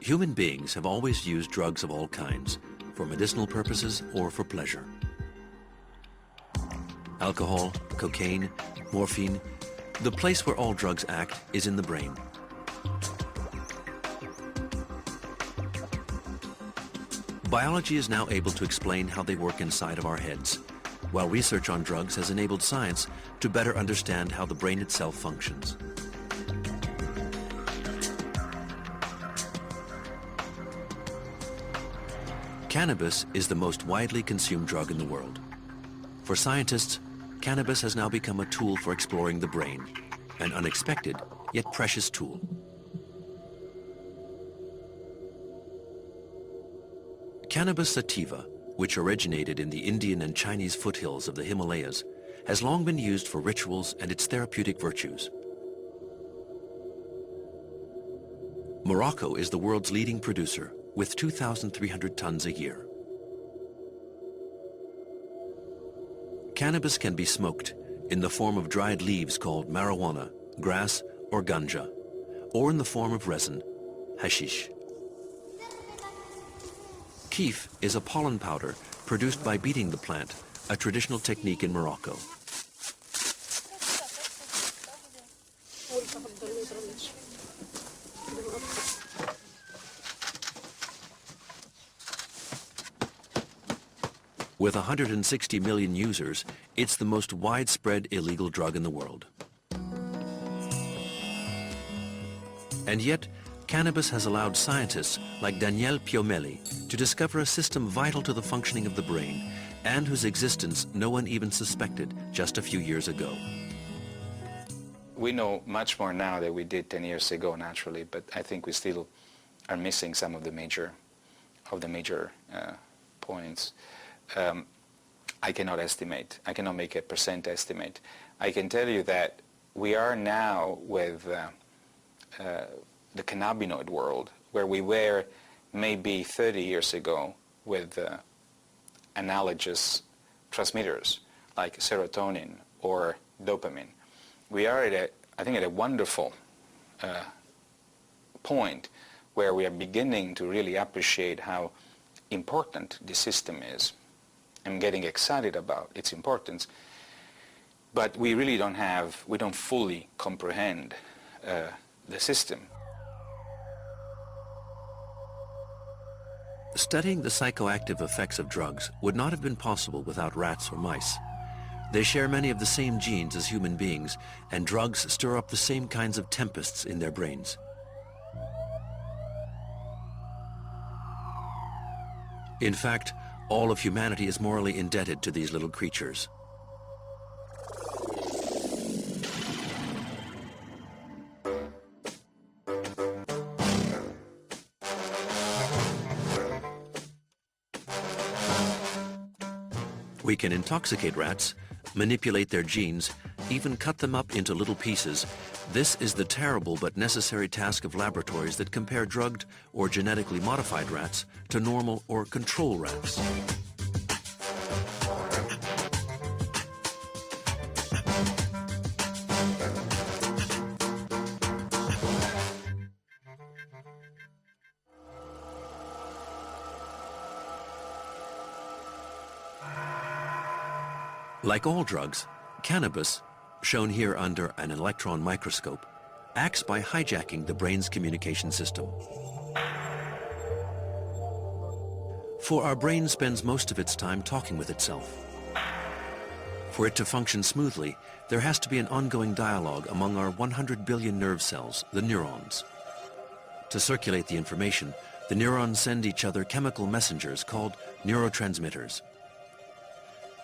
Human beings have always used drugs of all kinds, for medicinal purposes or for pleasure. Alcohol, cocaine, morphine, the place where all drugs act is in the brain. Biology is now able to explain how they work inside of our heads, while research on drugs has enabled science to better understand how the brain itself functions. Cannabis is the most widely consumed drug in the world. For scientists, cannabis has now become a tool for exploring the brain, an unexpected yet precious tool. Cannabis sativa, which originated in the Indian and Chinese foothills of the Himalayas, has long been used for rituals and its therapeutic virtues. Morocco is the world's leading producer, with 2,300 tons a year. Cannabis can be smoked in the form of dried leaves called marijuana, grass, or ganja, or in the form of resin, hashish. Keef is a pollen powder produced by beating the plant, a traditional technique in Morocco. With 160 million users, it's the most widespread illegal drug in the world. And yet, cannabis has allowed scientists like Daniele Piomelli to discover a system vital to the functioning of the brain and whose existence no one even suspected just a few years ago. We know much more now than we did 10 years ago, naturally, but I think we still are missing some of the major points. I cannot estimate. I cannot make a percent estimate. I can tell you that we are now with the cannabinoid world, where we were maybe 30 years ago with analogous transmitters like serotonin or dopamine. We are I think at a wonderful point where we are beginning to really appreciate how important this system is. I'm getting excited about its importance, but we really we don't fully comprehend the system. Studying the psychoactive effects of drugs would not have been possible without rats or mice. They share many of the same genes as human beings, and drugs stir up the same kinds of tempests in their brains. In fact, all of humanity is morally indebted to these little creatures. We can intoxicate rats, manipulate their genes, even cut them up into little pieces. This is the terrible but necessary task of laboratories that compare drugged or genetically modified rats to normal or control rats. Like all drugs, cannabis, shown here under an electron microscope, acts by hijacking the brain's communication system. For our brain spends most of its time talking with itself. For it to function smoothly, there has to be an ongoing dialogue among our 100 billion nerve cells, the neurons. To circulate the information, the neurons send each other chemical messengers called neurotransmitters.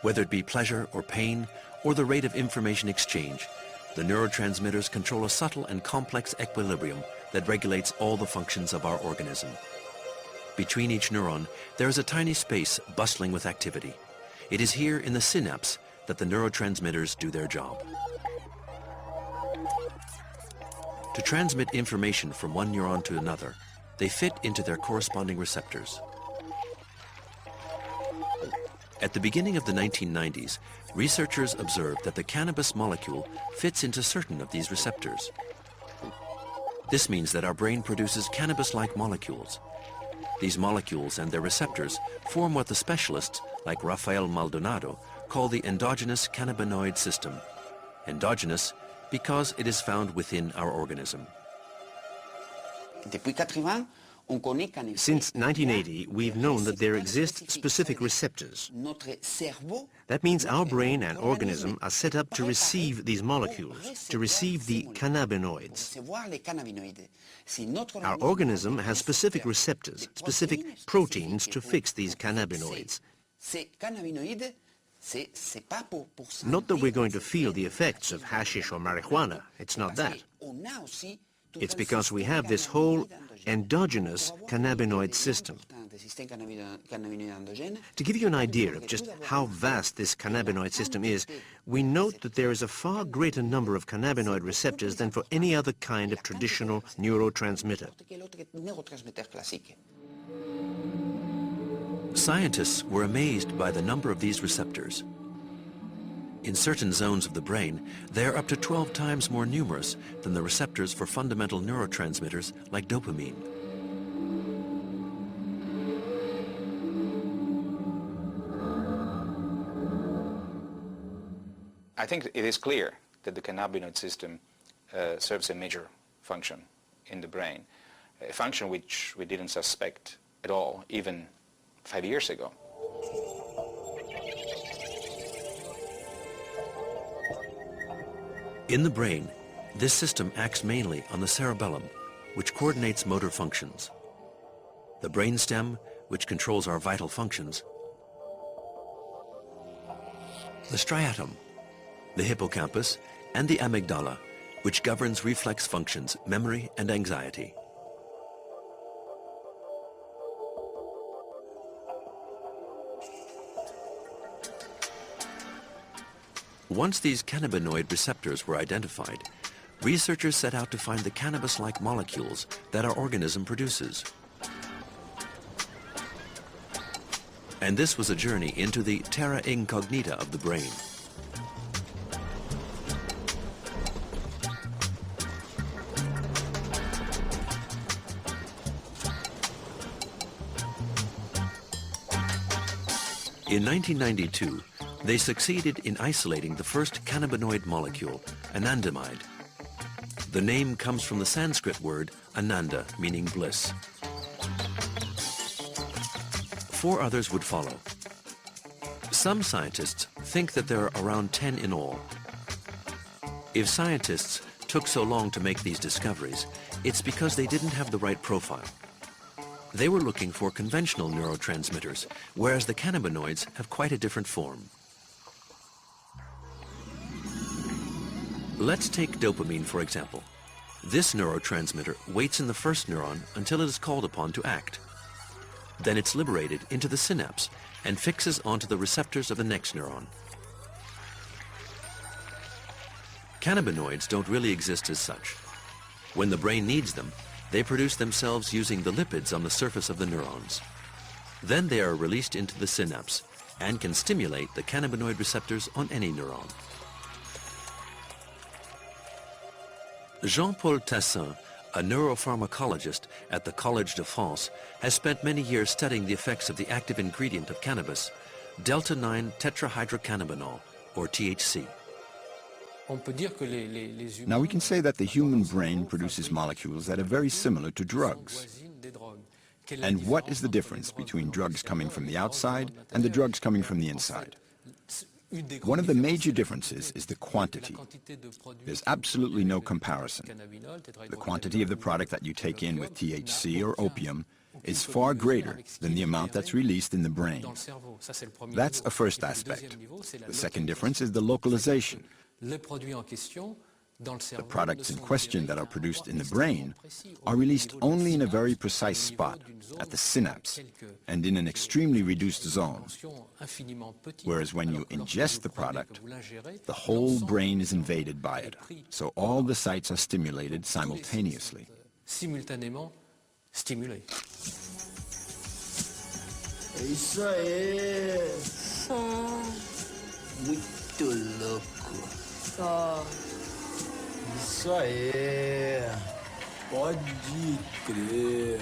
Whether it be pleasure or pain, or the rate of information exchange, the neurotransmitters control a subtle and complex equilibrium that regulates all the functions of our organism. Between each neuron, there is a tiny space bustling with activity. It is here in the synapse that the neurotransmitters do their job. To transmit information from one neuron to another, they fit into their corresponding receptors. At the beginning of the 1990s, researchers observed that the cannabis molecule fits into certain of these receptors. This means that our brain produces cannabis-like molecules. These molecules and their receptors form what the specialists, like Rafael Maldonado, call the endogenous cannabinoid system. Endogenous because it is found within our organism. Since 1980, we've known that there exist specific receptors. That means our brain and organism are set up to receive these molecules, to receive the cannabinoids. Our organism has specific receptors, specific proteins to fix these cannabinoids. Not that we're going to feel the effects of hashish or marijuana. It's not that. It's because we have this whole endogenous cannabinoid system. To give you an idea of just how vast this cannabinoid system is, we note that there is a far greater number of cannabinoid receptors than for any other kind of traditional neurotransmitter. Scientists were amazed by the number of these receptors. In certain zones of the brain, they are up to 12 times more numerous than the receptors for fundamental neurotransmitters like dopamine. I think it is clear that the cannabinoid system serves a major function in the brain, a function which we didn't suspect at all, even 5 years ago. In the brain, this system acts mainly on the cerebellum, which coordinates motor functions, the brainstem, which controls our vital functions, the striatum, the hippocampus, and the amygdala, which governs reflex functions, memory, and anxiety. Once these cannabinoid receptors were identified, researchers set out to find the cannabis-like molecules that our organism produces. And this was a journey into the terra incognita of the brain. In 1992, they succeeded in isolating the first cannabinoid molecule, anandamide. The name comes from the Sanskrit word ananda, meaning bliss. 4 others would follow. Some scientists think that there are around 10 in all. If scientists took so long to make these discoveries, it's because they didn't have the right profile. They were looking for conventional neurotransmitters, whereas the cannabinoids have quite a different form. Let's take dopamine, for example. This neurotransmitter waits in the first neuron until it is called upon to act. Then it's liberated into the synapse and fixes onto the receptors of the next neuron. Cannabinoids don't really exist as such. When the brain needs them, they produce themselves using the lipids on the surface of the neurons. Then they are released into the synapse and can stimulate the cannabinoid receptors on any neuron. Jean-Paul Tassin, a neuropharmacologist at the Collège de France, has spent many years studying the effects of the active ingredient of cannabis, delta-9 tetrahydrocannabinol, or THC. Now we can say that the human brain produces molecules that are very similar to drugs. And what is the difference between drugs coming from the outside and the drugs coming from the inside? One of the major differences is the quantity. There's absolutely no comparison. The quantity of the product that you take in with THC or opium is far greater than the amount that's released in the brain. That's a first aspect. The second difference is the localization. The products in question that are produced in the brain are released only in a very precise spot, at the synapse, and in an extremely reduced zone. Whereas when you ingest the product, the whole brain is invaded by it, so all the sites are stimulated simultaneously. Isso aí. Muito louco. Isso aí. Pode Pode crer.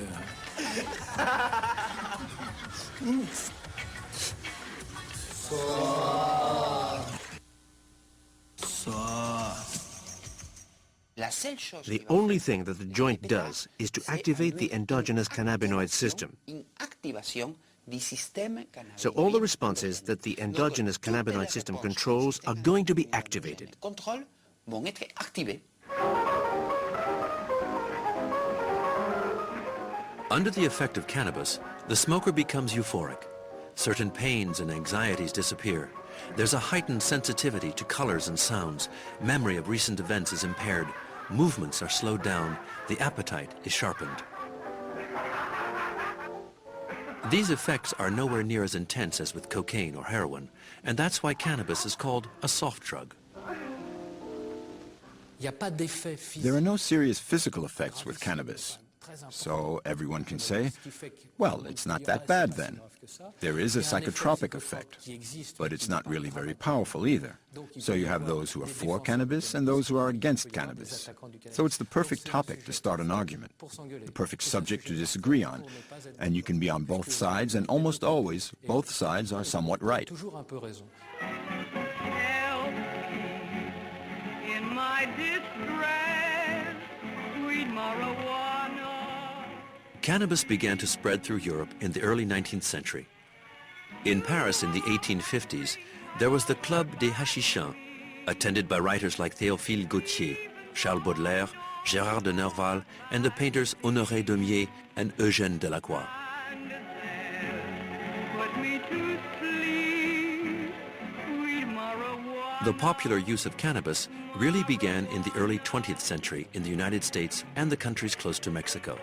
The only thing that the joint does is to activate the endogenous cannabinoid system. So all the responses that the endogenous cannabinoid system controls are going to be activated. Under the effect of cannabis, the smoker becomes euphoric. Certain pains and anxieties disappear. There's a heightened sensitivity to colors and sounds. Memory of recent events is impaired. Movements are slowed down. The appetite is sharpened. These effects are nowhere near as intense as with cocaine or heroin, and that's why cannabis is called a soft drug. There are no serious physical effects with cannabis. So everyone can say, well, it's not that bad then. There is a psychotropic effect, but it's not really very powerful either. So you have those who are for cannabis and those who are against cannabis. So it's the perfect topic to start an argument, the perfect subject to disagree on. And you can be on both sides, and almost always, both sides are somewhat right. In my distress, sweet marijuana. Cannabis began to spread through Europe in the early 19th century. In Paris in the 1850s, there was the Club des Hachishans, attended by writers like Théophile Gautier, Charles Baudelaire, Gérard de Nerval, and the painters Honoré Daumier and Eugène Delacroix. The popular use of cannabis really began in the early 20th century in the United States and the countries close to Mexico.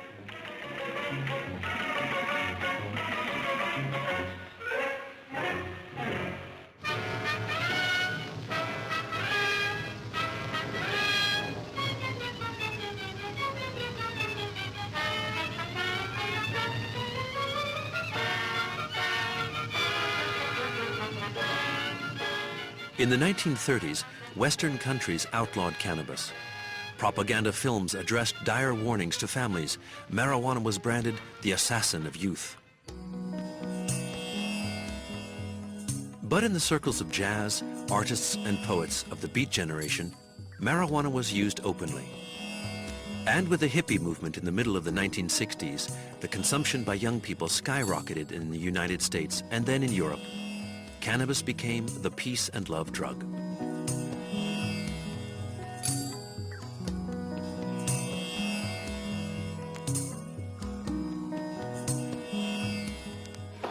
In the 1930s, Western countries outlawed cannabis. Propaganda films addressed dire warnings to families. Marijuana was branded the assassin of youth. But in the circles of jazz, artists, and poets of the Beat generation, marijuana was used openly. And with the hippie movement in the middle of the 1960s, the consumption by young people skyrocketed in the United States and then in Europe. Cannabis became the peace and love drug.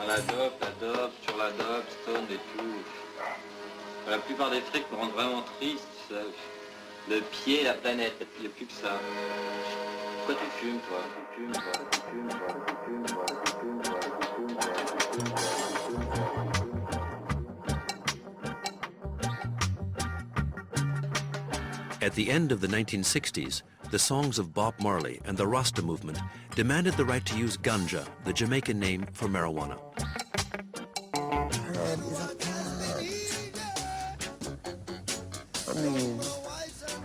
La dope, sur la dope, stone et tout. La plupart des trucs me rendent vraiment triste. Le pied, la planète, il n'y a plus que ça. Pourquoi tu fumes, toi? Tu fumes, toi? Tu fumes, toi? Tu fumes, toi? Tu fumes, toi? Tu fumes, toi? Tu fumes, toi? At the end of the 1960s, the songs of Bob Marley and the Rasta movement demanded the right to use ganja, the Jamaican name for marijuana. Herb is a plant. I mean,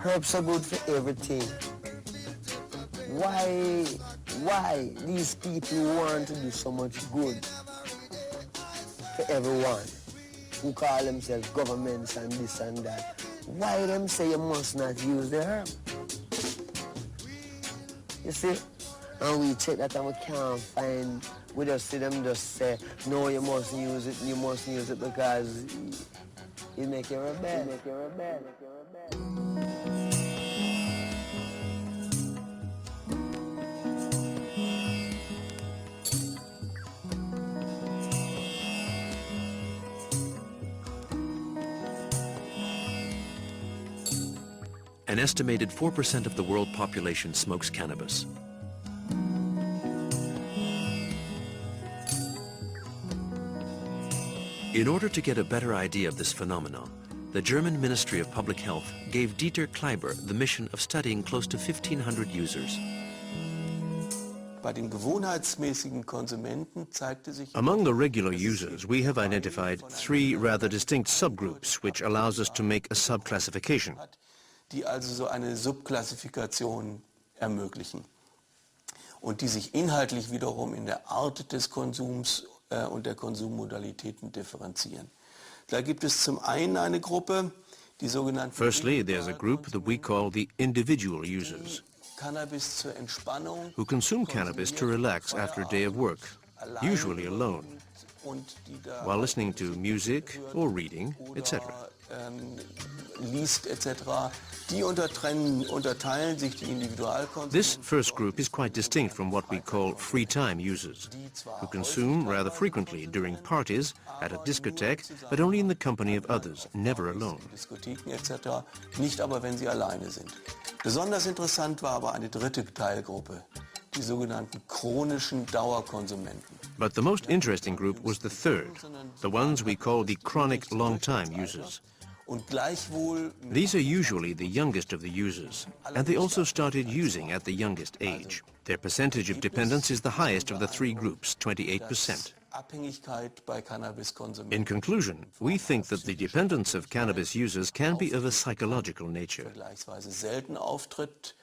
herbs are good for everything. Why these people want to do so much good for everyone who call themselves governments and this and that? Why them say you must not use the herb? You see? And we check that and we can't find, we just see them just say, no, you mustn't use it because it make you rebel. An estimated 4% of the world population smokes cannabis. In order to get a better idea of this phenomenon, the German Ministry of Public Health gave Dieter Kleiber the mission of studying close to 1,500 users. Among the regular users, we have identified 3 rather distinct subgroups, which allows us to make a subclassification. Die also so eine Subklassifikation ermöglichen. und die sich inhaltlich wiederum in der Art des Konsums und der Konsummodalitäten differenzieren. Da gibt es zum einen eine Gruppe, die sogenannten... Firstly, there's a group that we call the individual users, Cannabis zur Entspannung, who consume cannabis to relax after a day of work, usually alone, while listening to music or reading, etc. Liest etc. Die unterteilen sich die Individualkonsumenten. This first group is quite distinct from what we call free-time users, who consume rather frequently during parties, at a discotheque, but only in the company of others, never alone. Diskotheken etc. Nicht aber, wenn sie alleine sind. Besonders interessant war aber eine dritte Teilgruppe, die sogenannten chronischen Dauerkonsumenten. But the most interesting group was the third, the ones we call the chronic long-time users. Und gleichwohl These are usually the youngest of the users, and they also started using at the youngest age. Their percentage of dependence is the highest of the three groups, 28%. Abhängigkeit bei Cannabiskonsumenten. In conclusion, we think that the dependence of cannabis users can be of a psychological nature. Vergleichsweise selten auftritt.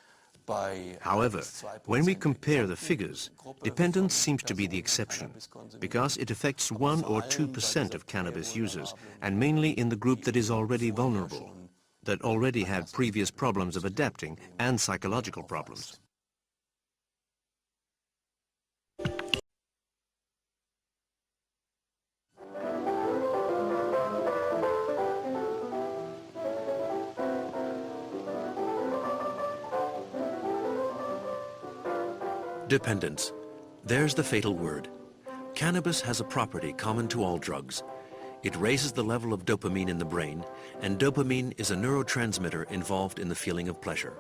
Bei However, when we compare the figures, dependence seems to be the exception, because it affects 1 or 2% of cannabis users, and mainly in the group that is already vulnerable, that already had previous problems of adapting and psychological problems. Dependence. There's the fatal word. Cannabis has a property common to all drugs. It raises the level of dopamine in the brain, and dopamine is a neurotransmitter involved in the feeling of pleasure.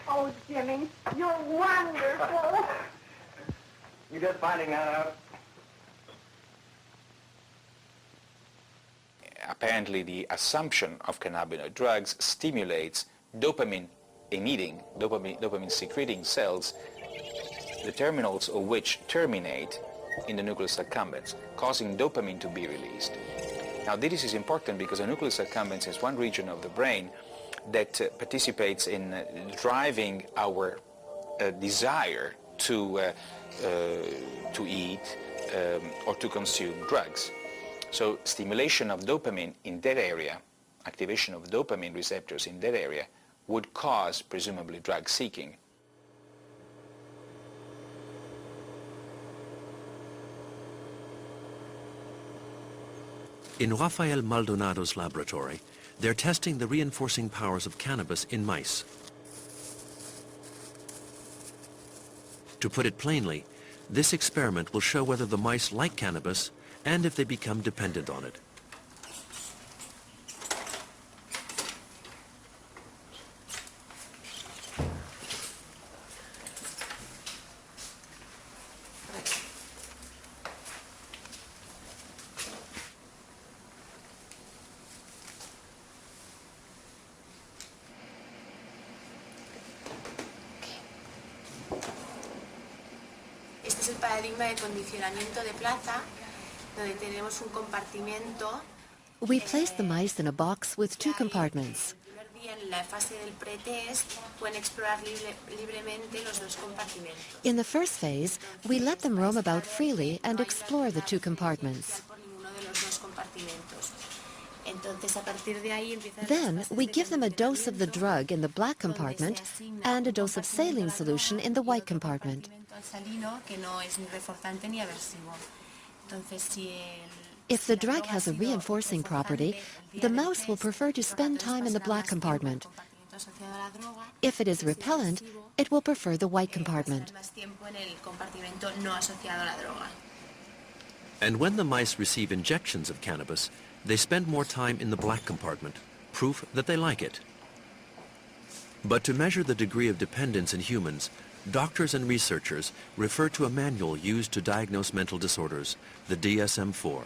Oh, Jimmy, you're wonderful. You're just finding that out. Apparently, the assumption of cannabinoid drugs stimulates dopamine-emitting, dopamine-secreting cells, the terminals of which terminate in the nucleus accumbens, causing dopamine to be released. Now, this is important because the nucleus accumbens is one region of the brain that participates in driving our desire to eat or to consume drugs. So stimulation of dopamine in that area, activation of dopamine receptors in that area, would cause, presumably, drug seeking. In Rafael Maldonado's laboratory, they're testing the reinforcing powers of cannabis in mice. To put it plainly, this experiment will show whether the mice like cannabis and if they become dependent on it. Este es el paradigma de condicionamiento de plaza, donde tenemos un compartimento. We place the mice in a box with two compartments. En la fase del pretest pueden explorar libremente los dos compartimentos. In the first phase, we let them roam about freely and explore the two compartments. Then, we give them a dose of the drug in the black compartment and a dose of saline solution in the white compartment. If the drug has a reinforcing property, the mouse will prefer to spend time in the black compartment. If it is repellent, it will prefer the white compartment. And when the mice receive injections of cannabis, they spend more time in the black compartment, proof that they like it. But to measure the degree of dependence in humans, doctors and researchers refer to a manual used to diagnose mental disorders, the DSM-4.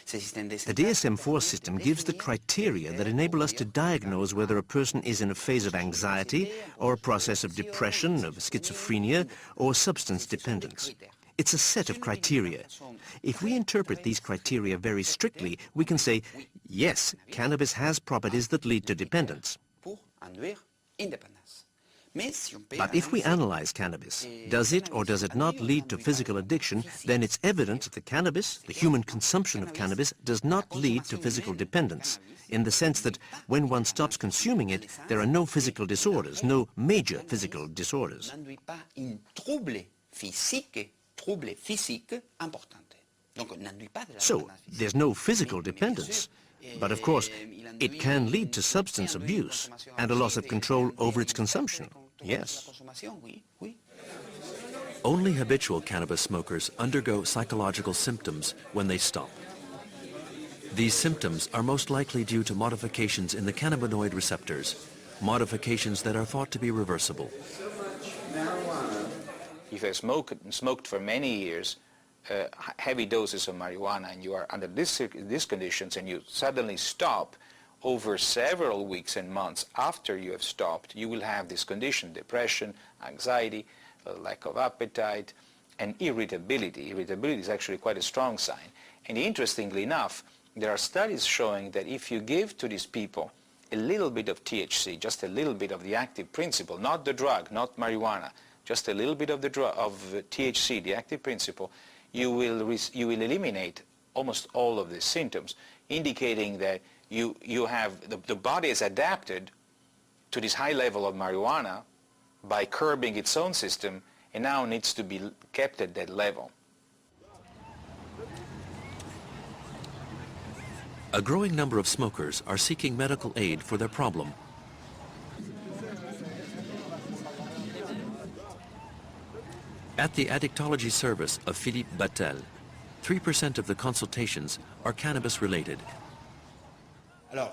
The DSM-4 system gives the criteria that enable us to diagnose whether a person is in a phase of anxiety or a process of depression, of schizophrenia, or substance dependence. It's a set of criteria. If we interpret these criteria very strictly, we can say, yes, cannabis has properties that lead to dependence. But if we analyze cannabis, does it or does it not lead to physical addiction, then it's evident that the cannabis, the human consumption of cannabis, does not lead to physical dependence, in the sense that when one stops consuming it, there are no physical disorders, no major physical disorders. So, there's no physical dependence. But of course, it can lead to substance abuse and a loss of control over its consumption. Yes. Only habitual cannabis smokers undergo psychological symptoms when they stop. These symptoms are most likely due to modifications in the cannabinoid receptors, modifications that are thought to be reversible. If you smoked for many years heavy doses of marijuana and you are under these conditions and you suddenly stop, over several weeks and months after you have stopped, you will have this condition: depression, anxiety, lack of appetite, and irritability. Irritability is actually quite a strong sign. And interestingly enough, there are studies showing that if you give to these people a little bit of THC, just a little bit of the active principle, not the drug, not marijuana, just a little bit of the THC, the active principle, you will eliminate almost all of these symptoms, indicating that you have the body is adapted to this high level of marijuana by curbing its own system, and now needs to be kept at that level. A growing number of smokers are seeking medical aid for their problem. At the addictology service of Philippe Battel, 3% of the consultations are cannabis-related. The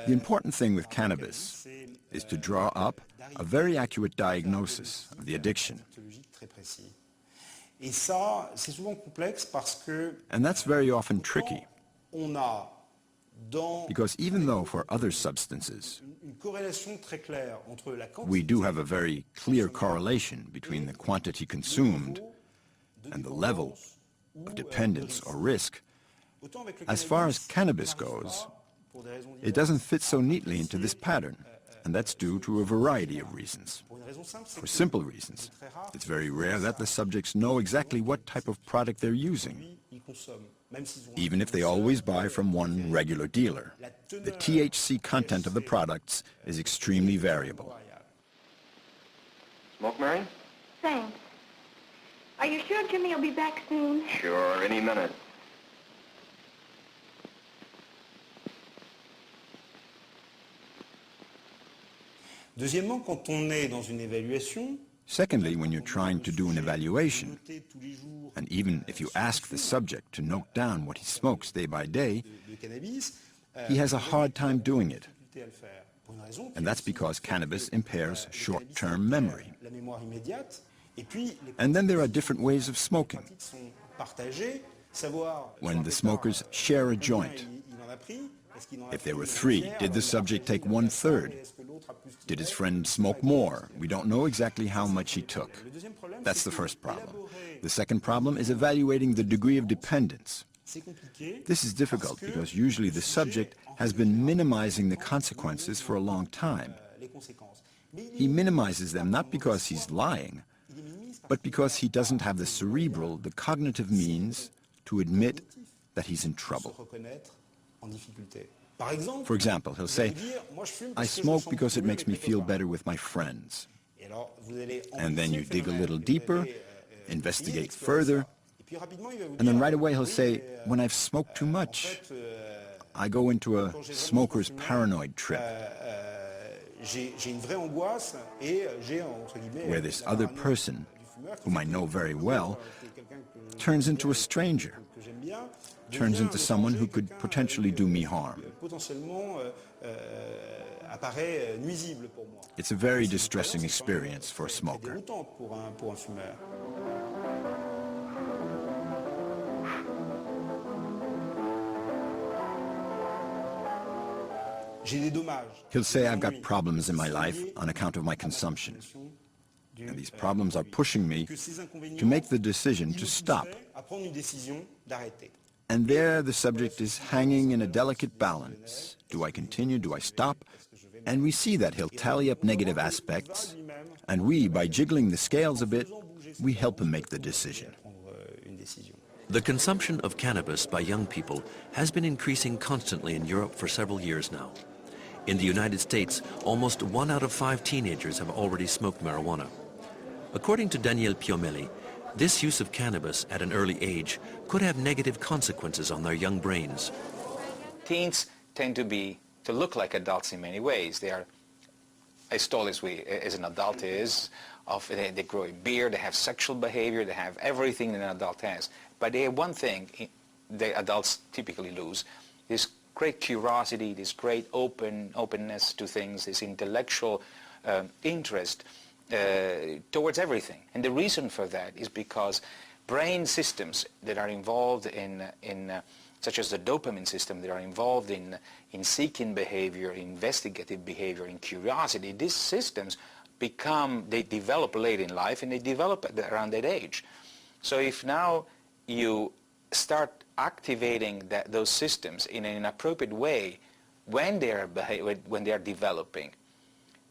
important thing with cannabis is to draw up a very accurate diagnosis of the addiction. And that's very often tricky, because even though for other substances we do have a very clear correlation between the quantity consumed and the level of dependence or risk, as far as cannabis goes, it doesn't fit so neatly into this pattern, and that's due to a variety of reasons. For simple reasons, it's very rare that the subjects know exactly what type of product they're using, even if they always buy from one regular dealer. The THC content of the products is extremely variable. Smoke, Mary? Thanks. Are you sure Jimmy will be back soon? Sure, any minute. Secondly, when you're trying to do an evaluation, and even if you ask the subject to note down what he smokes day by day, he has a hard time doing it. And that's because cannabis impairs short-term memory. And then there are different ways of smoking. When the smokers share a joint, if there were 3, did the subject take 1/3? Did his friend smoke more? We don't know exactly how much he took. That's the first problem. The second problem is evaluating the degree of dependence. This is difficult because usually the subject has been minimizing the consequences for a long time. He minimizes them not because he's lying, but because he doesn't have the cerebral, the cognitive means to admit that he's in trouble. For example, he'll say, I smoke because it makes me feel better with my friends. And then you dig a little deeper, investigate further, and then right away he'll say, when I've smoked too much, I go into a smoker's paranoid trip, where this other person, whom I know very well, turns into a stranger, turns into someone who could potentially do me harm. It's a very distressing experience for a smoker. He'll say, I've got problems in my life on account of my consumption. and these problems are pushing me to make the decision to stop. And there the subject is hanging in a delicate balance. Do I continue? Do I stop? And we see that he'll tally up negative aspects, and we, by jiggling the scales a bit, we help him make the decision. The consumption of cannabis by young people has been increasing constantly in Europe for several years now. In the United States, almost 1 out of 5 teenagers have already smoked marijuana. According to Daniel Piomelli, this use of cannabis at an early age could have negative consequences on their young brains. Teens tend to look like adults in many ways. They are as tall as an adult is. They grow a beard, they have sexual behavior, they have everything that an adult has. But they have one thing the adults typically lose, this great curiosity, this great openness to things, this intellectual interest towards everything. And the reason for that is because brain systems that are involved in such as the dopamine system, that are involved in seeking behavior, investigative behavior, in curiosity, these systems they develop late in life, and they develop around that age. So if now you start activating those systems in an appropriate way when they are developing,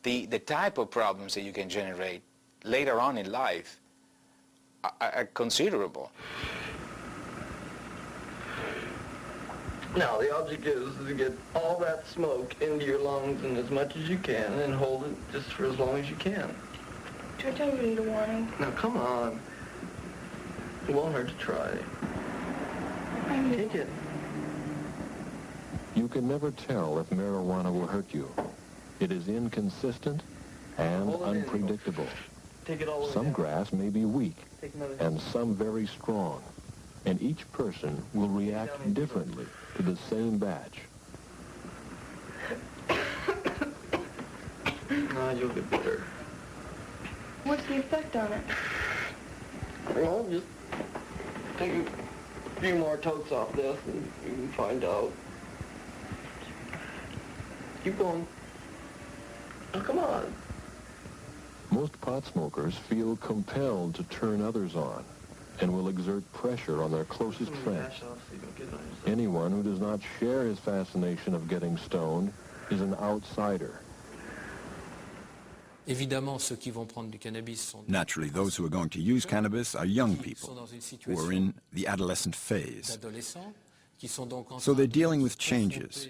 the type of problems that you can generate later on in life are considerable. Now, the object is to get all that smoke into your lungs and as much as you can and hold it just for as long as you can. Try to read a warning. Now, come on. It won't hurt to try. Take it. You can never tell if marijuana will hurt you. It is inconsistent and unpredictable. Take it all the way Some down. grass may be weak Take another and some very strong, and each person will react differently to the same batch. No, you'll get better. What's the effect on it? Well, just take a few more totes off this and you can find out. Keep going. Oh, come on. Most pot smokers feel compelled to turn others on and will exert pressure on their closest friends. Anyone who does not share his fascination of getting stoned is an outsider. Naturally, those who are going to use cannabis are young people who are in the adolescent phase. So they're dealing with changes.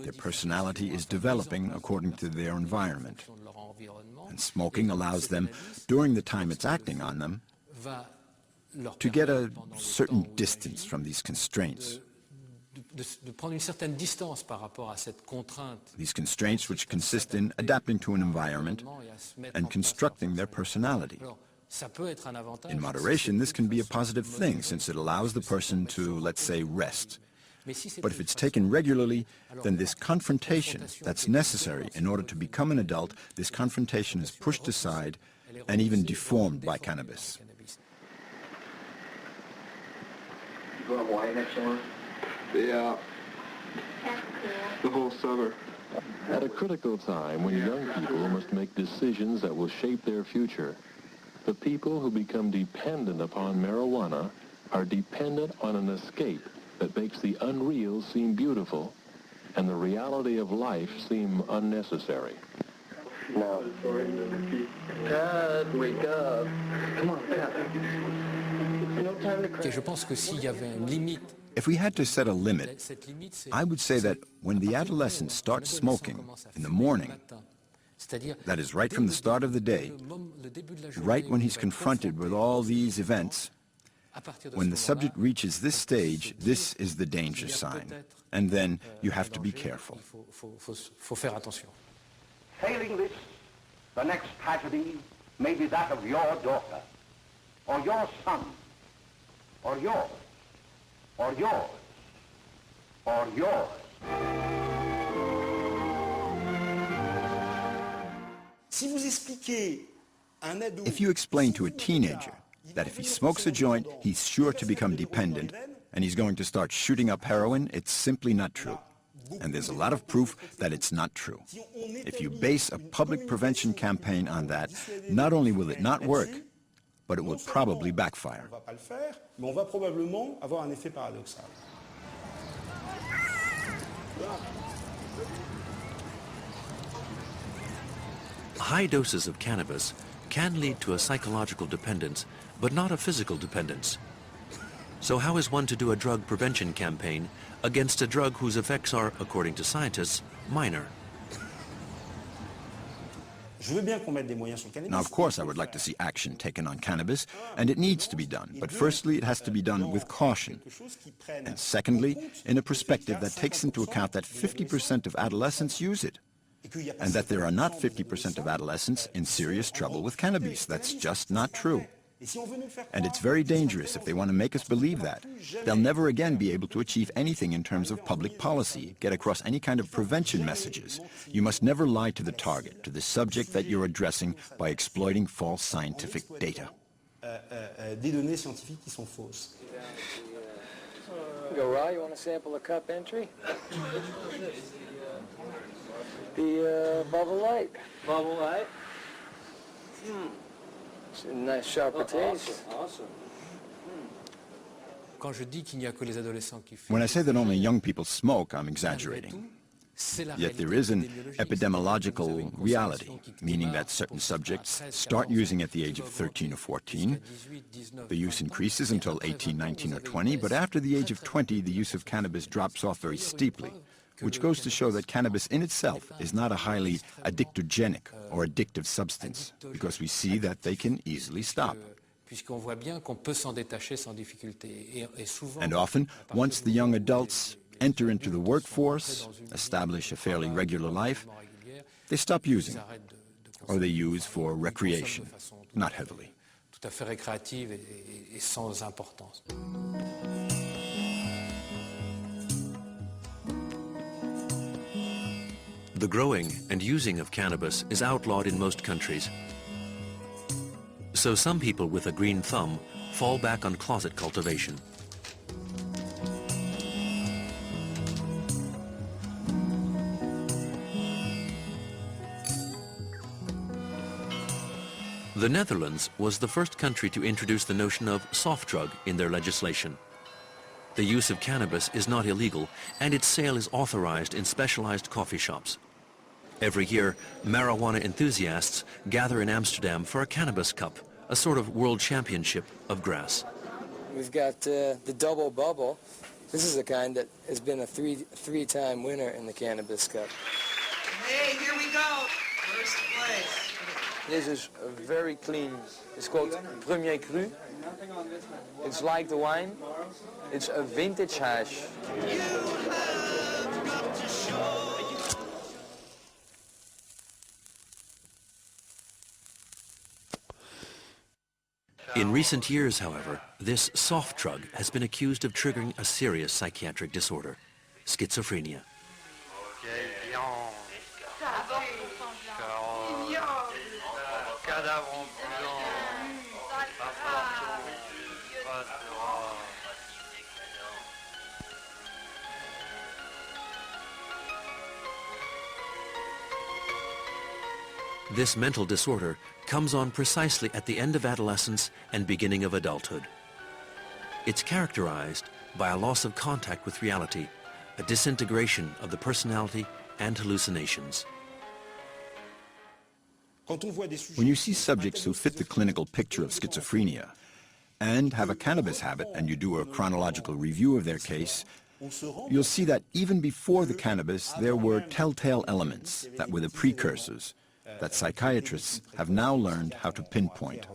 Their personality is developing according to their environment. And smoking allows them, during the time it's acting on them, to get a certain distance from these constraints. These constraints which consist in adapting to an environment and constructing their personality. In moderation, this can be a positive thing since it allows the person to, let's say, rest. But if it's taken regularly, then this confrontation that's necessary in order to become an adult, this confrontation is pushed aside and even deformed by cannabis. You go Hawaii next summer? Yeah. The whole summer. At a critical time when young people must make decisions that will shape their future, the people who become dependent upon marijuana are dependent on an escape that makes the unreal seem beautiful and the reality of life seem unnecessary. No. Pat, wake up. Come on, Pat. No time to cry. If we had to set a limit, I would say that when the adolescent starts smoking in the morning, that is right from the start of the day, right when he's confronted with all these events, when the subject reaches this stage, this is the danger sign. And then you have to be careful. Failing this, the next tragedy may be that of your daughter, or your son, or yours, or yours, or yours. If you explain to a teenager that if he smokes a joint, he's sure to become dependent, and he's going to start shooting up heroin, it's simply not true. And there's a lot of proof that it's not true. If you base a public prevention campaign on that, not only will it not work, but it will probably backfire. High doses of cannabis can lead to a psychological dependence, but not a physical dependence. So how is one to do a drug prevention campaign against a drug whose effects are, according to scientists, minor? Now, of course, I would like to see action taken on cannabis, and it needs to be done. But firstly, it has to be done with caution. And secondly, in a perspective that takes into account that 50% of adolescents use it, and that there are not 50% of adolescents in serious trouble with cannabis. That's just not true. And it's very dangerous if they want to make us believe that. They'll never again be able to achieve anything in terms of public policy, get across any kind of prevention messages. You must never lie to the target, to the subject that you're addressing by exploiting false scientific data. Go, you want to sample a cup entry? The bubble light. Bubble light? It's a nice sharper taste. Awesome. When I say that only young people smoke, I'm exaggerating. Yet there is an epidemiological reality, meaning that certain subjects start using at the age of 13 or 14. The use increases until 18, 19, or 20, but after the age of 20, the use of cannabis drops off very steeply, which goes to show that cannabis in itself is not a highly addictogenic or addictive substance, because we see that they can easily stop. And often, once the young adults enter into the workforce, establish a fairly regular life, they stop using, or they use for recreation, not heavily. The growing and using of cannabis is outlawed in most countries. So some people with a green thumb fall back on closet cultivation. The Netherlands was the first country to introduce the notion of soft drug in their legislation. The use of cannabis is not illegal, and its sale is authorized in specialized coffee shops. Every year, marijuana enthusiasts gather in Amsterdam for a cannabis cup, a sort of world championship of grass. We've got the double bubble. This is a kind that has been a three-time winner in the Cannabis Cup. Hey, here we go. First place. This is very clean. It's called Premier Cru. It's like the wine. It's a vintage hash. In recent years, however, this soft drug has been accused of triggering a serious psychiatric disorder, schizophrenia. This mental disorder comes on precisely at the end of adolescence and beginning of adulthood. It's characterized by a loss of contact with reality, a disintegration of the personality, and hallucinations. When you see subjects who fit the clinical picture of schizophrenia and have a cannabis habit, and you do a chronological review of their case, you'll see that even before the cannabis, there were telltale elements that were the precursors that psychiatrists have now learned how to pinpoint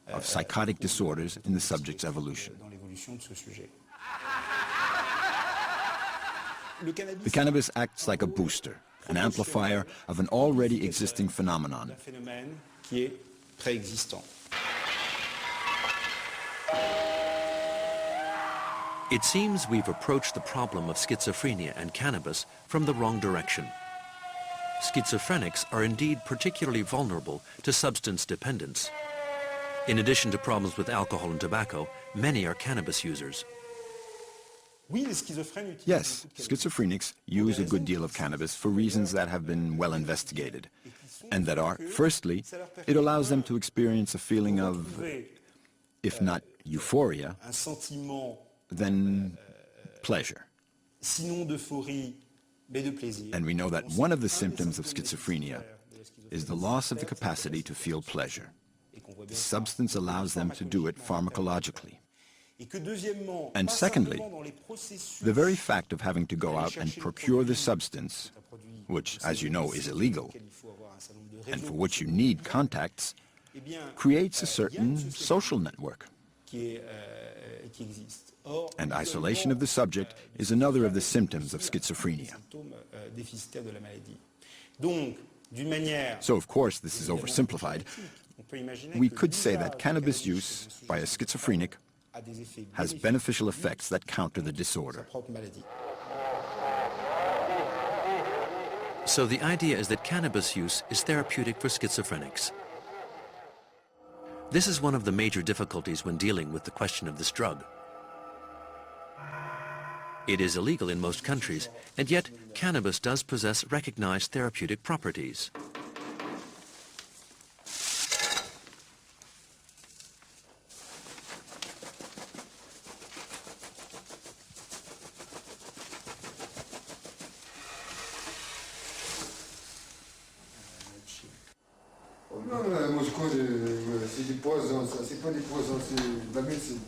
of psychotic disorders in the subject's evolution. The cannabis acts like a booster, an amplifier of an already existing phenomenon. It seems we've approached the problem of schizophrenia and cannabis from the wrong direction. Schizophrenics are indeed particularly vulnerable to substance dependence. In addition to problems with alcohol and tobacco, many are cannabis users. Yes, schizophrenics use a good deal of cannabis for reasons that have been well investigated, and that are, firstly, it allows them to experience a feeling of, if not euphoria, then pleasure. And we know that one of the symptoms of schizophrenia is the loss of the capacity to feel pleasure. The substance allows them to do it pharmacologically. And secondly, the very fact of having to go out and procure the substance, which, as you know, is illegal, and for which you need contacts, creates a certain social network. And isolation of the subject is another of the symptoms of schizophrenia. So, of course, this is oversimplified. We could say that cannabis use by a schizophrenic has beneficial effects that counter the disorder. So the idea is that cannabis use is therapeutic for schizophrenics. This is one of the major difficulties when dealing with the question of this drug. It is illegal in most countries, and yet cannabis does possess recognized therapeutic properties. Non, moi je crois que c'est du poison, ça. C'est pas du poison, c'est de la médecine.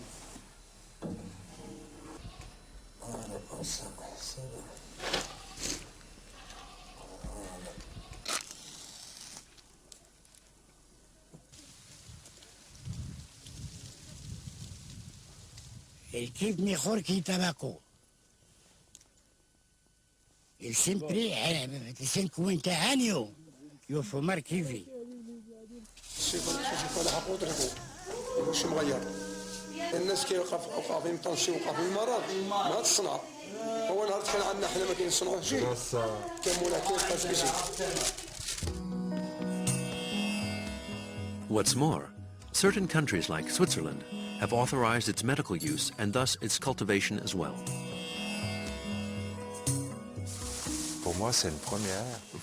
El kif mejor que el tabaco. El siempre, 50 años, yo fumar kifi. مش مغير الناس كيوقع فيهم طنشي وقع فيهم مرض ما تصنع هو نهار كان عندنا حنا ما كنصنعوه شي كان مولا كيبقى سبيسي. What's more, certain countries like Switzerland have authorized its medical use and thus its cultivation as well.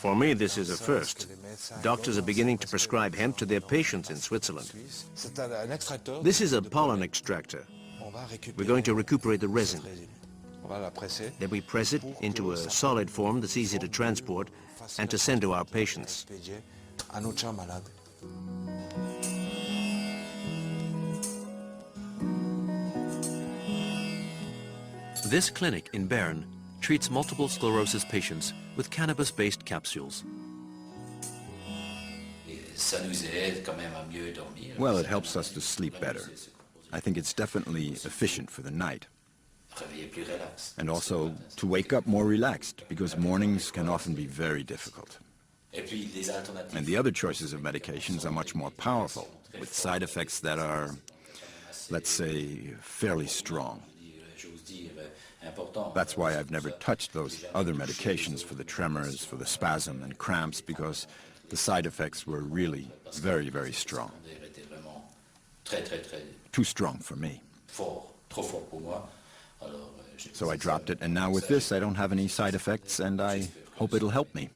For me, this is a first. Doctors are beginning to prescribe hemp to their patients in Switzerland. This is a pollen extractor. We're going to recuperate the resin. Then we press it into a solid form that's easy to transport and to send to our patients. This clinic in Bern treats multiple sclerosis patients with cannabis-based capsules. Well, it helps us to sleep better. I think it's definitely efficient for the night. And also to wake up more relaxed, because mornings can often be very difficult. And the other choices of medications are much more powerful, with side effects that are, let's say, fairly strong. That's why I've never touched those other medications for the tremors, for the spasm and cramps, because the side effects were really very, very strong. Too strong for me. So I dropped it, and now with this I don't have any side effects, and I hope it'll help me.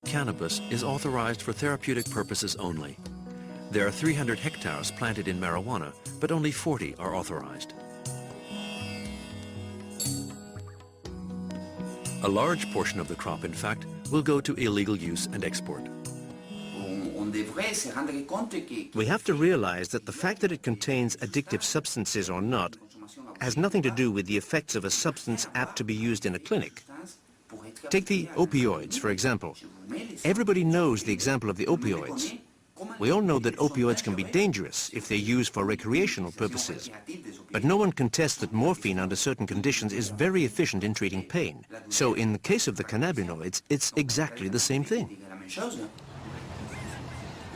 Cannabis is authorized for therapeutic purposes only. There are 300 hectares planted in marijuana, but only 40 are authorized. A large portion of the crop, in fact, will go to illegal use and export. We have to realize that the fact that it contains addictive substances or not has nothing to do with the effects of a substance apt to be used in a clinic. Take the opioids, for example. Everybody knows the example of the opioids. We all know that opioids can be dangerous if they're used for recreational purposes. But no one contests that morphine under certain conditions is very efficient in treating pain. So in the case of the cannabinoids, it's exactly the same thing.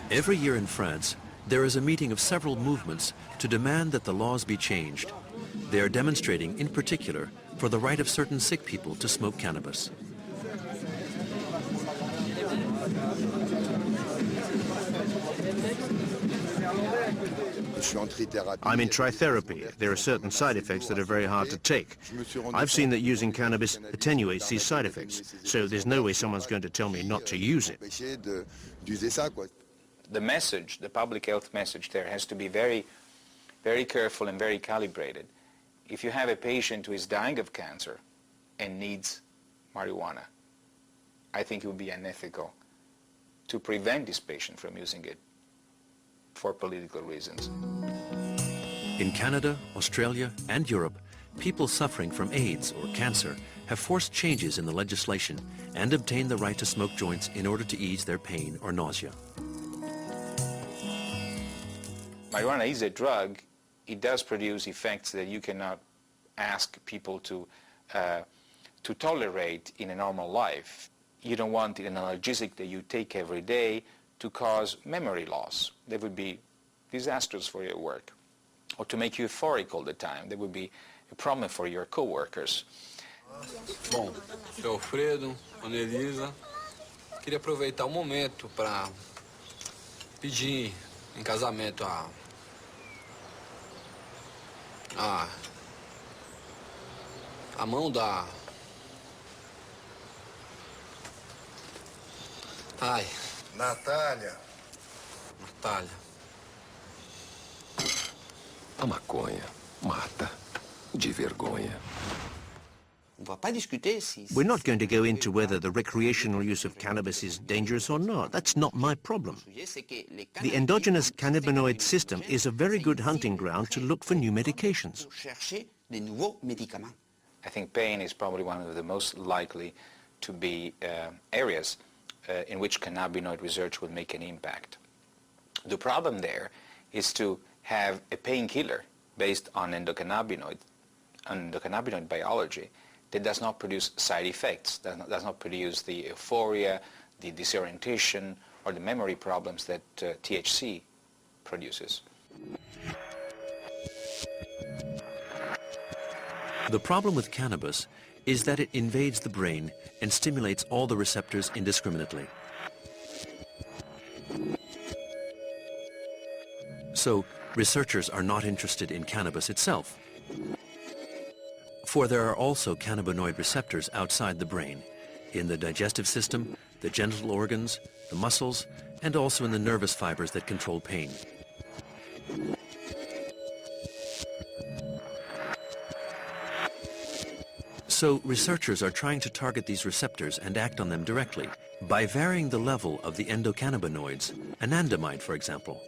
Every year in France, there is a meeting of several movements to demand that the laws be changed. They are demonstrating, in particular, for the right of certain sick people to smoke cannabis. I'm in tritherapy. There are certain side effects that are very hard to take. I've seen that using cannabis attenuates these side effects, so there's no way someone's going to tell me not to use it. The message, the public health message there has to be very, very careful and very calibrated. If you have a patient who is dying of cancer and needs marijuana, I think it would be unethical to prevent this patient from using it for political reasons. In Canada, Australia, and Europe, people suffering from AIDS or cancer have forced changes in the legislation and obtained the right to smoke joints in order to ease their pain or nausea. Marijuana is a drug. It does produce effects that you cannot ask people to tolerate in a normal life. You don't want an analgesic that you take every day to cause memory loss. That would be disastrous for your work. Or to make you euphoric all the time. That would be a problem for your co-workers. Bom, sou Alfredo, Ana Elisa. Queria aproveitar o momento para pedir em casamento a mão da... Ai. Natália. Natália. A maconha mata de vergonha. We're not going to go into whether the recreational use of cannabis is dangerous or not. That's not my problem. The endogenous cannabinoid system is a very good hunting ground to look for new medications. I think pain is probably one of the most likely to be areas in which cannabinoid research will make an impact. The problem there is to have a painkiller based on endocannabinoid biology that does not produce side effects, does not produce the euphoria, the disorientation, or the memory problems that THC produces. The problem with cannabis is that it invades the brain and stimulates all the receptors indiscriminately. So, researchers are not interested in cannabis itself. For there are also cannabinoid receptors outside the brain, in the digestive system, the genital organs, the muscles, and also in the nervous fibers that control pain. So researchers are trying to target these receptors and act on them directly by varying the level of the endocannabinoids, anandamide for example.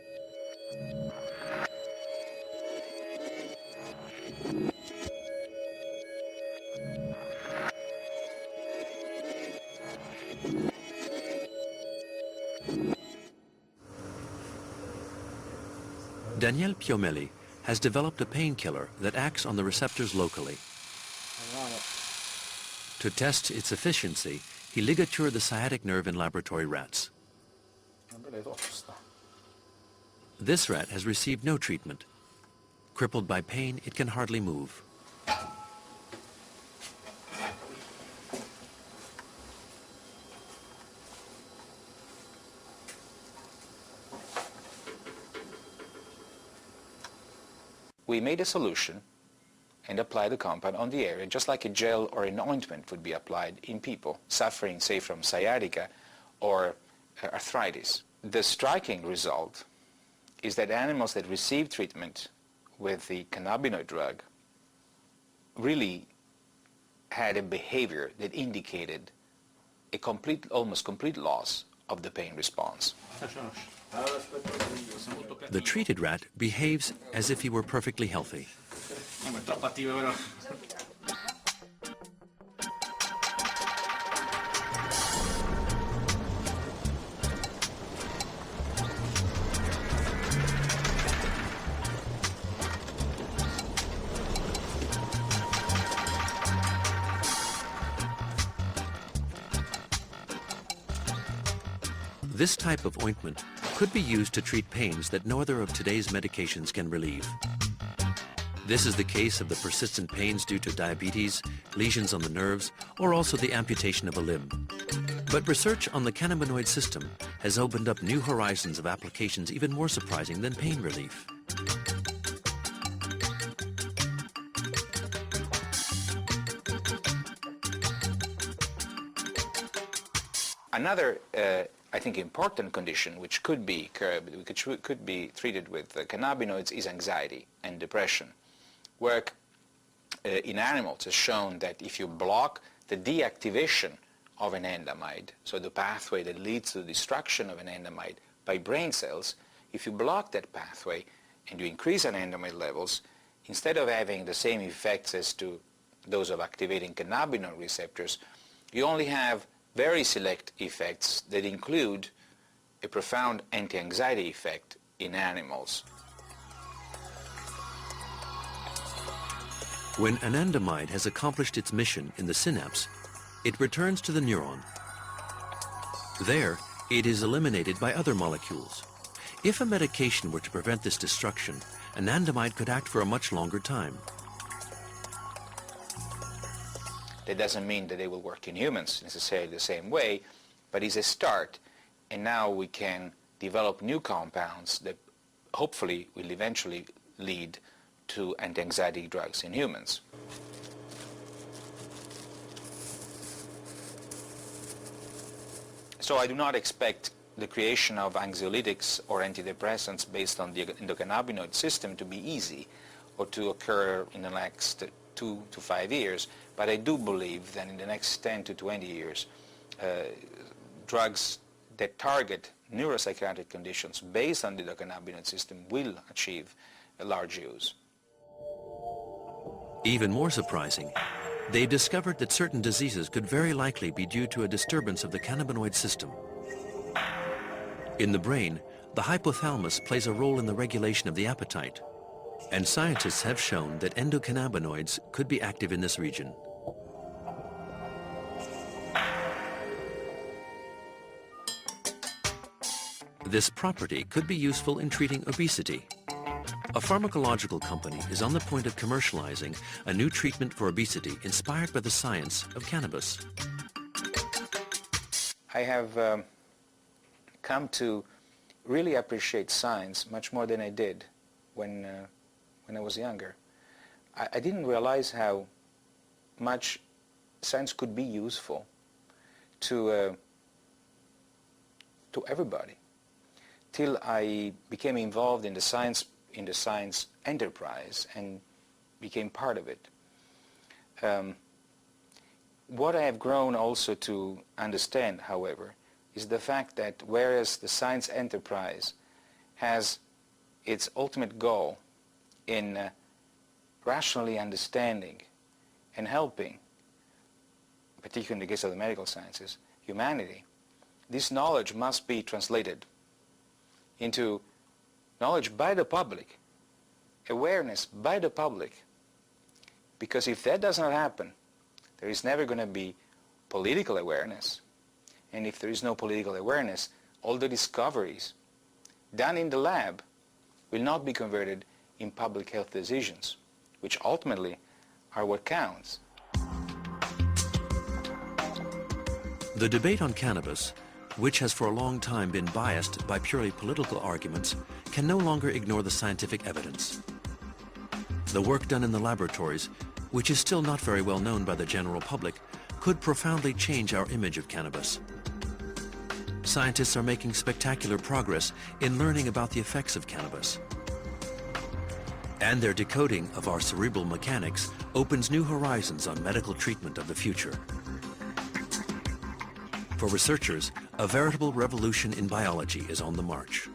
Daniel Piomelli has developed a painkiller that acts on the receptors locally. To test its efficiency, he ligatured the sciatic nerve in laboratory rats. This rat has received no treatment. Crippled by pain, it can hardly move. We made a solution and applied the compound on the area, just like a gel or an ointment would be applied in people suffering, say, from sciatica or arthritis. The striking result is that animals that received treatment with the cannabinoid drug really had a behavior that indicated a almost complete loss of the pain response. The treated rat behaves as if he were perfectly healthy. This type of ointment could be used to treat pains that no other of today's medications can relieve. This is the case of the persistent pains due to diabetes, lesions on the nerves, or also the amputation of a limb. But research on the cannabinoid system has opened up new horizons of applications even more surprising than pain relief. Another, I think, important condition which could be curbed, which could be treated with cannabinoids is anxiety and depression. Work in animals has shown that if you block the deactivation of an endamide, so the pathway that leads to the destruction of an endamide by brain cells, if you block that pathway and you increase anandamide levels, instead of having the same effects as to those of activating cannabinoid receptors, you only have very select effects that include a profound anti-anxiety effect in animals. When anandamide has accomplished its mission in the synapse, it returns to the neuron. There, it is eliminated by other molecules. If a medication were to prevent this destruction, anandamide could act for a much longer time. That doesn't mean that they will work in humans necessarily the same way, but it's a start, and now we can develop new compounds that hopefully will eventually lead to anti-anxiety drugs in humans. So I do not expect the creation of anxiolytics or antidepressants based on the endocannabinoid system to be easy or to occur in the next 2 to 5 years, but I do believe that in the next 10 to 20 years, drugs that target neuropsychiatric conditions based on the endocannabinoid system will achieve a large use. Even more surprising, they discovered that certain diseases could very likely be due to a disturbance of the cannabinoid system. In the brain, the hypothalamus plays a role in the regulation of the appetite, and scientists have shown that endocannabinoids could be active in this region. This property could be useful in treating obesity. A pharmacological company is on the point of commercializing a new treatment for obesity inspired by the science of cannabis. I have come to really appreciate science much more than I did when I was younger. I didn't realize how much science could be useful to everybody, till I became involved in the science enterprise and became part of it. What I have grown also to understand, however, is the fact that whereas the science enterprise has its ultimate goal in rationally understanding and helping, particularly in the case of the medical sciences, humanity, this knowledge must be translated into knowledge by the public, awareness by the public, because if that does not happen, there is never going to be political awareness. And if there is no political awareness, all the discoveries done in the lab will not be converted in public health decisions, which ultimately are what counts. The debate on cannabis, which has for a long time been biased by purely political arguments, can no longer ignore the scientific evidence. The work done in the laboratories, which is still not very well known by the general public, could profoundly change our image of cannabis. Scientists are making spectacular progress in learning about the effects of cannabis. And their decoding of our cerebral mechanics opens new horizons on medical treatment of the future. For researchers, a veritable revolution in biology is on the march.